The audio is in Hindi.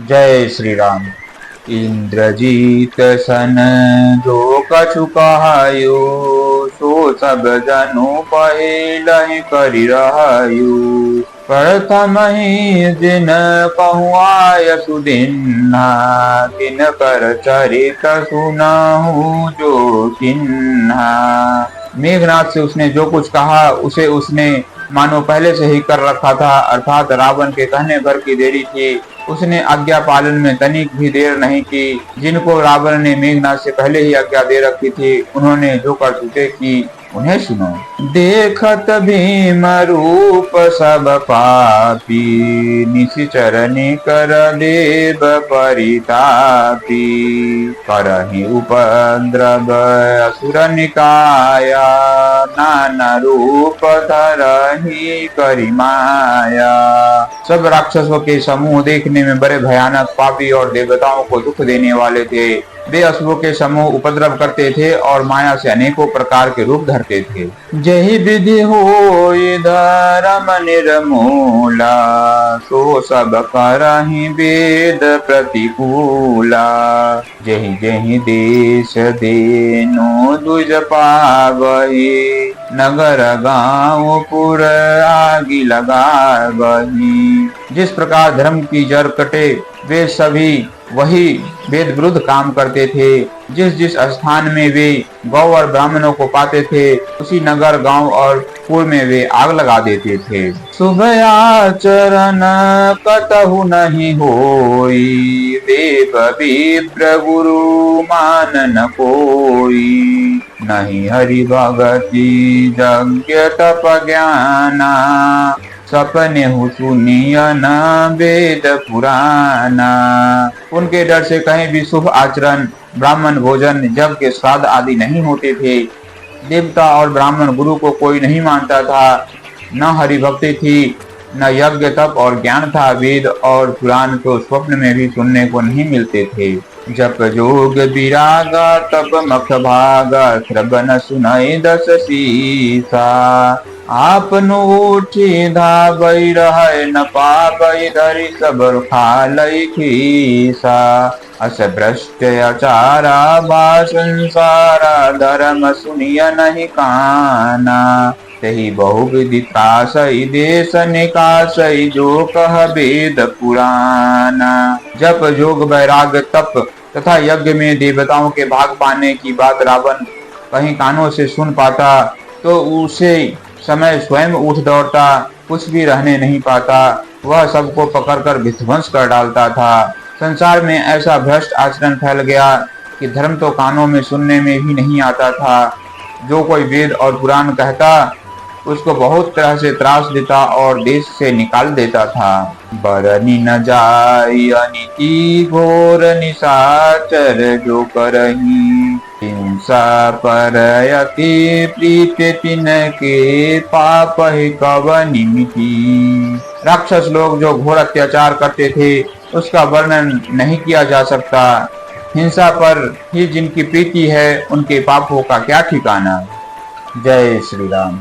जय श्री राम। इंद्रजीत सन जो कछु कहायो, सो सब जनु पहिलहि करि रहयो। प्रथम ही दिन पहुआय सुदिन्हा, तिन कर चरित सुनाहु जो किन्हा। मेघनाथ से उसने जो कुछ कहा उसे उसने मानो पहले से ही कर रखा था, अर्थात रावण के कहने भर की देरी थी। उसने आज्ञा पालन में तनिक भी देर नहीं की। जिनको रावण ने मेघनाथ से पहले ही आज्ञा दे रखी थी, उन्होंने जो करतूतें की उन्हें सुनो। देखत भीम रूप सब पापी, निशिचर निकर देव परितापी। करहि उपद्रव असुर निकाया, नाना रूप धरहि करि माया। सब राक्षसों के समूह देखने में बड़े भयानक, पापी और देवताओं को दुख देने वाले थे। वे असुरों के समूह उपद्रव करते थे और माया से अनेकों प्रकार के रूप धरते थे। जहि विधि होय धर्म निर्मूला, सो सब करहि वेद प्रतिकूला। जहि जहि देश देनु दुज पावहि, नगर गांव पुर आगि लगावहि। जिस प्रकार धर्म की जड़ कटे, वे सभी वही वेद विरुद्ध काम करते थे। जिस जिस स्थान में वे गौ और ब्राह्मणों को पाते थे, उसी नगर गांव और पुर में वे आग लगा देते थे। शुभ आचरण कतहु नहीं होई, देव विप्र गुरु मान न कोई। नहीं हरि भगति यज्ञ तप ज्ञाना, सपने हु सुनिय न वेद पुराना। उनके डर से कहीं भी शुभ आचरण, ब्राह्मण भोजन, यज्ञ श्राद्ध आदि नहीं होते थे। देवता और ब्राह्मण गुरु को कोई नहीं मानता था। न हरि भक्ति थी, न यज्ञ तप और ज्ञान था। वेद और पुराण तो स्वप्न में भी सुनने को नहीं मिलते थे। जप जोग विरागा तप मख भागा, श्रवण सुनाई दस सीसा। आपनु उठी धाबै रहै न पाबै, धरि सब खालै खीसा। अस भ्रष्ट आचारा बा संसारा, धर्म सुनिय नहीं काना। तही बहुविधि त्रासई देश निकासई, जो कह वेद पुराना। जप जोग वैराग्य तप तथा यज्ञ में देवताओं के भाग पाने की बात रावण कहीं कानों से सुन पाता तो उसे समय स्वयं उठ दौड़ता, कुछ भी रहने नहीं पाता। वह सबको पकड़कर विध्वंस कर डालता था। संसार में ऐसा भ्रष्ट आचरण फैल गया कि धर्म तो कानों में सुनने में भी नहीं आता था। जो कोई वेद और पुराण कहता, उसको बहुत तरह से त्रास देता और देश से निकाल देता था। बरनी न जाय अनिति घोर निशाचर, जो करही हिंसा पर अति प्रीत, तिनके पाप ही कवनि मिटी। राक्षस लोग जो घोर अत्याचार करते थे, उसका वर्णन नहीं किया जा सकता। हिंसा पर ही जिनकी प्रीति है, उनके पापों का क्या ठिकाना। जय श्री राम।